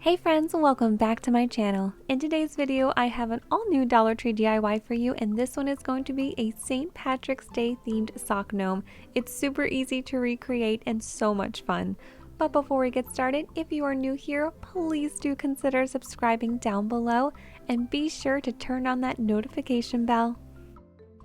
Hey friends, welcome back to my channel. In today's video, I have an all-new Dollar Tree DIY for you, and this one is going to be a St. Patrick's Day themed sock gnome. It's super easy to recreate and so much fun. But before we get started, if you are new here, please do consider subscribing down below and be sure to turn on that notification bell.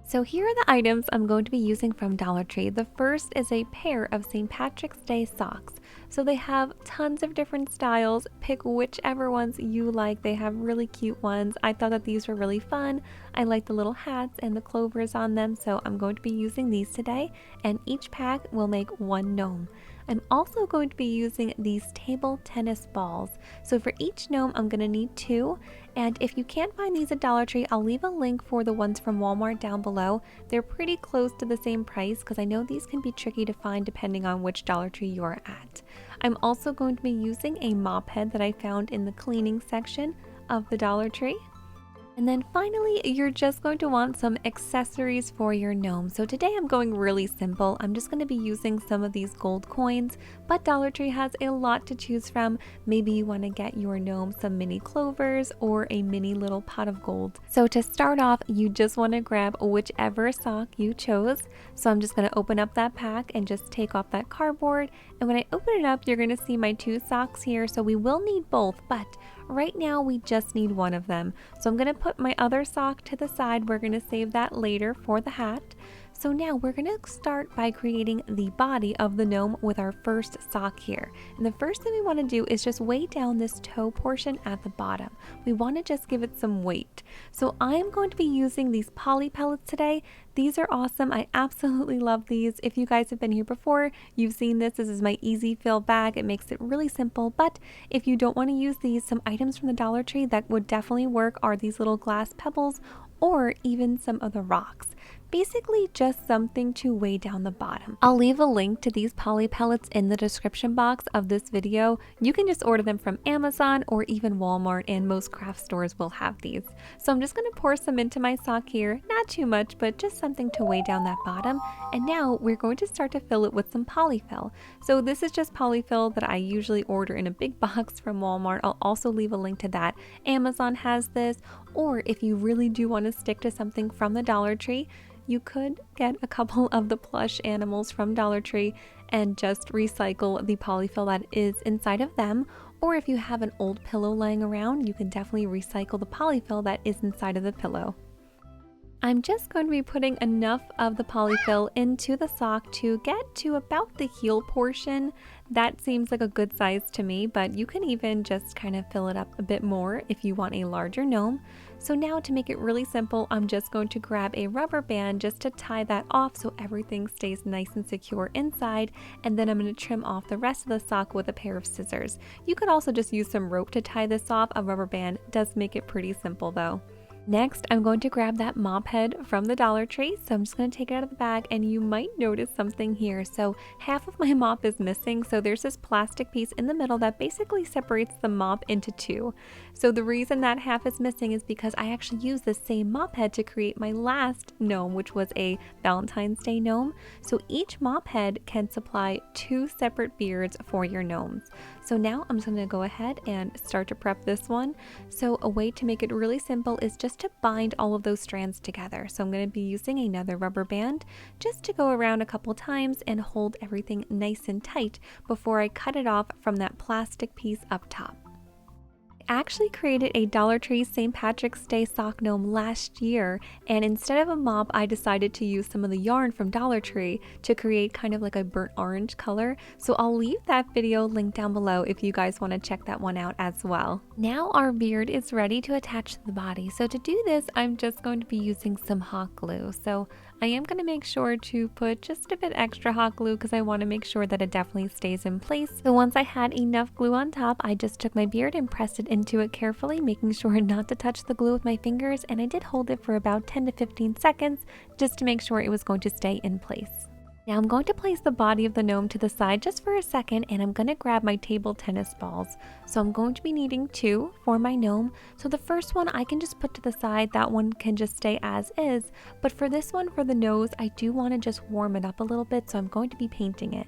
So here are the items I'm going to be using from Dollar Tree. The first is a pair of St. Patrick's Day socks. So they have tons of different styles. Pick whichever ones you like. They have really cute ones. I thought that these were really fun. I like the little hats and the clovers on them, so I'm going to be using these today, and each pack will make one gnome. I'm also going to be using these table tennis balls. So for each gnome, I'm going to need 2. And if you can't find these at Dollar Tree, I'll leave a link for the ones from Walmart down below. They're pretty close to the same price because I know these can be tricky to find depending on which Dollar Tree you're at. I'm also going to be using a mop head that I found in the cleaning section of the Dollar Tree. And then finally, you're just going to want some accessories for your gnome. So today I'm going really simple. I'm just going to be using some of these gold coins, but Dollar Tree has a lot to choose from. Maybe you want to get your gnome some mini clovers or a mini little pot of gold. So to start off, you just want to grab whichever sock you chose. So I'm just going to open up that pack and just take off that cardboard. And when I open it up, you're going to see my 2 socks here. So we will need both, but right now we just need one of them. So I'm going to put my other sock to the side. We're going to save that later for the hat. So now we're going to start by creating the body of the gnome with our first sock here. And the first thing we want to do is just weigh down this toe portion at the bottom. We want to just give it some weight. So I'm going to be using these poly pellets today. These are awesome. I absolutely love these. If you guys have been here before, you've seen this. This is my easy fill bag. It makes it really simple. But if you don't want to use these, some items from the Dollar Tree that would definitely work are these little glass pebbles or even some of the rocks. Basically just something to weigh down the bottom. I'll leave a link to these poly pellets in the description box of this video. You can just order them from Amazon or even Walmart, and most craft stores will have these. So I'm just going to pour some into my sock here. Not too much, but just something to weigh down that bottom. And now we're going to start to fill it with some Poly-Fil. So this is just Poly-Fil that I usually order in a big box from Walmart. I'll also leave a link to that. Amazon has this, or if you really do want to stick to something from the Dollar Tree, you could get a couple of the plush animals from Dollar Tree and just recycle the Poly-Fil that is inside of them. Or if you have an old pillow laying around, you can definitely recycle the Poly-Fil that is inside of the pillow. I'm just going to be putting enough of the Poly-Fil into the sock to get to about the heel portion. That seems like a good size to me, but you can even just kind of fill it up a bit more if you want a larger gnome. So now to make it really simple, I'm just going to grab a rubber band just to tie that off so everything stays nice and secure inside, and then I'm going to trim off the rest of the sock with a pair of scissors. You could also just use some rope to tie this off. A rubber band does make it pretty simple though. Next, I'm going to grab that mop head from the Dollar Tree. So I'm just going to take it out of the bag, and you might notice something here. So half of my mop is missing. So there's this plastic piece in the middle that basically separates the mop into 2. So the reason that half is missing is because I actually used the same mop head to create my last gnome, which was a Valentine's Day gnome. So each mop head can supply 2 separate beards for your gnomes. So now I'm just going to go ahead and start to prep this one. So a way to make it really simple is just to bind all of those strands together. So I'm going to be using another rubber band just to go around a couple times and hold everything nice and tight before I cut it off from that plastic piece up top. I actually created a Dollar Tree St. Patrick's Day sock gnome last year, and instead of a mop, I decided to use some of the yarn from Dollar Tree to create kind of like a burnt orange color. So I'll leave that video linked down below if you guys want to check that one out as well. Now our beard is ready to attach to the body. So to do this, I'm just going to be using some hot glue. So I am going to make sure to put just a bit extra hot glue because I want to make sure that it definitely stays in place. So once I had enough glue on top, I just took my beard and pressed it into it carefully, making sure not to touch the glue with my fingers, and I did hold it for about 10 to 15 seconds just to make sure it was going to stay in place. Now I'm going to place the body of the gnome to the side just for a second, and I'm going to grab my table tennis balls. So I'm going to be needing 2 for my gnome. So the first one I can just put to the side, that one can just stay as is. But for this one, for the nose, I do want to just warm it up a little bit, so I'm going to be painting it.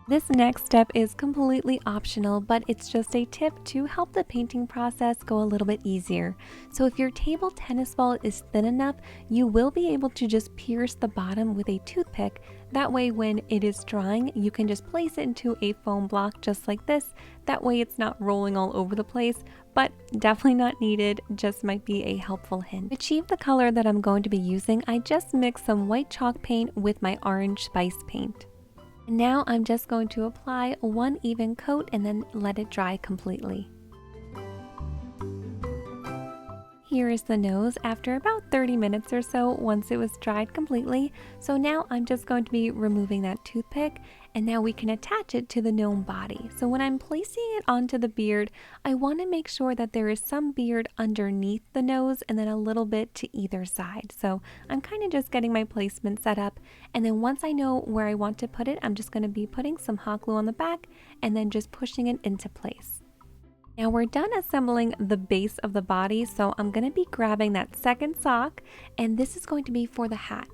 This next step is completely optional, but it's just a tip to help the painting process go a little bit easier. So if your table tennis ball is thin enough, you will be able to just pierce the bottom with a toothpick. That way when it is drying, you can just place it into a foam block just like this. That way it's not rolling all over the place, but definitely not needed, just might be a helpful hint. To achieve the color that I'm going to be using, I just mixed some white chalk paint with my orange spice paint. Now I'm just going to apply one even coat and then let it dry completely. Here is the nose after about 30 minutes or so once it was dried completely. So now I'm just going to be removing that toothpick, and now we can attach it to the gnome body. So when I'm placing it onto the beard, I want to make sure that there is some beard underneath the nose and then a little bit to either side. So I'm kind of just getting my placement set up, and then once I know where I want to put it, I'm just going to be putting some hot glue on the back and then just pushing it into place. Now we're done assembling the base of the body, so I'm going to be grabbing that second sock, and this is going to be for the hat.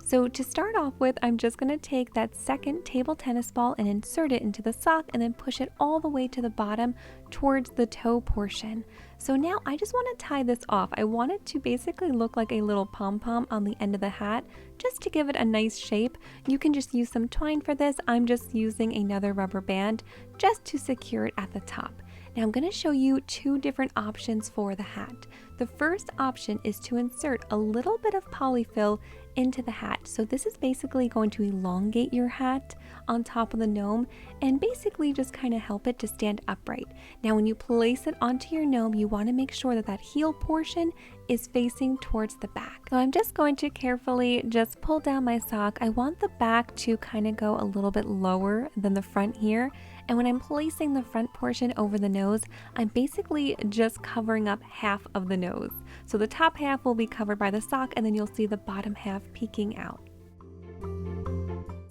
So to start off with, I'm just going to take that second table tennis ball and insert it into the sock and then push it all the way to the bottom towards the toe portion. So now I just want to tie this off. I want it to basically look like a little pom-pom on the end of the hat, just to give it a nice shape. You can just use some twine for this. I'm just using another rubber band just to secure it at the top. Now I'm going to show you two different options for the hat. The first option is to insert a little bit of Poly-Fil into the hat. So this is basically going to elongate your hat on top of the gnome and basically just kind of help it to stand upright. Now when you place it onto your gnome, you want to make sure that that heel portion is facing towards the back. So I'm just going to carefully just pull down my sock. I want the back to kind of go a little bit lower than the front here. And when I'm placing the front portion over the nose, I'm basically just covering up half of the nose. So the top half will be covered by the sock, and then you'll see the bottom half peeking out.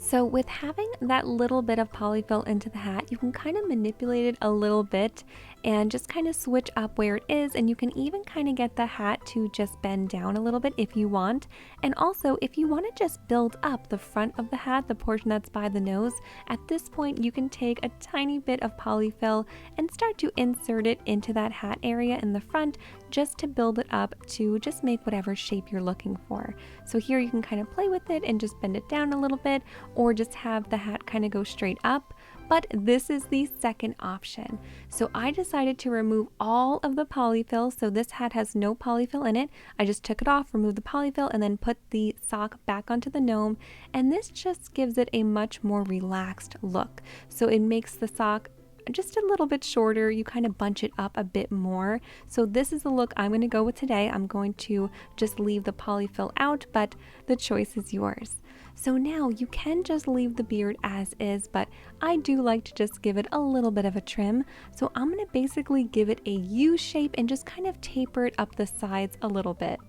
So with having that little bit of Poly-Fil into the hat, you can kind of manipulate it a little bit and just kind of switch up where it is, and you can even kind of get the hat to just bend down a little bit if you want. And also if you want to just build up the front of the hat, the portion that's by the nose, at this point you can take a tiny bit of Poly-Fil and start to insert it into that hat area in the front just to build it up to just make whatever shape you're looking for. So here you can kind of play with it and just bend it down a little bit, or just have the hat kind of go straight up. But this is the second option. So I decided to remove all of the Poly-Fil. So this hat has no Poly-Fil in it. I just took it off, removed the Poly-Fil, and then put the sock back onto the gnome. And this just gives it a much more relaxed look. So it makes the sock just a little bit shorter. You kind of bunch it up a bit more. So this is the look I'm going to go with today. I'm going to just leave the Poly-Fil out, but the choice is yours. So now you can just leave the beard as is, but I do like to just give it a little bit of a trim. So I'm going to basically give it a U shape and just kind of taper it up the sides a little bit.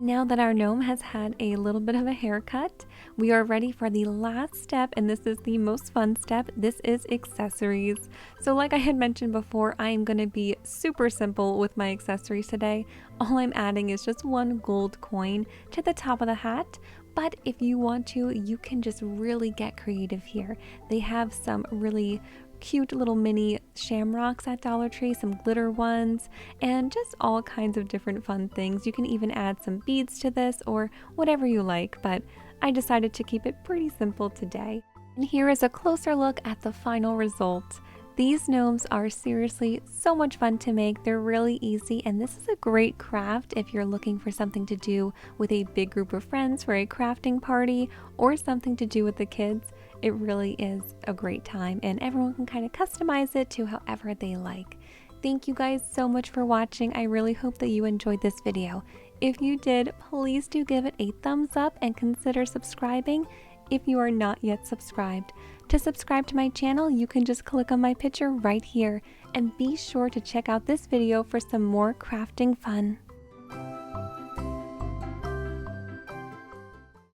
Now that our gnome has had a little bit of a haircut, we are ready for the last step, and this is the most fun step. This is accessories. So like I had mentioned before, I am going to be super simple with my accessories today. All I'm adding is just one gold coin to the top of the hat. But if you want to, you can just really get creative here. They have some really cute little mini shamrocks at Dollar Tree, some glitter ones, and just all kinds of different fun things. You can even add some beads to this or whatever you like, but I decided to keep it pretty simple today. And here is a closer look at the final result. These gnomes are seriously so much fun to make. They're really easy, and this is a great craft if you're looking for something to do with a big group of friends for a crafting party or something to do with the kids. It really is a great time, and everyone can kind of customize it to however they like. Thank you guys so much for watching. I really hope that you enjoyed this video. If you did, please do give it a thumbs up and consider subscribing if you are not yet subscribed. To subscribe to my channel, you can just click on my picture right here, and be sure to check out this video for some more crafting fun.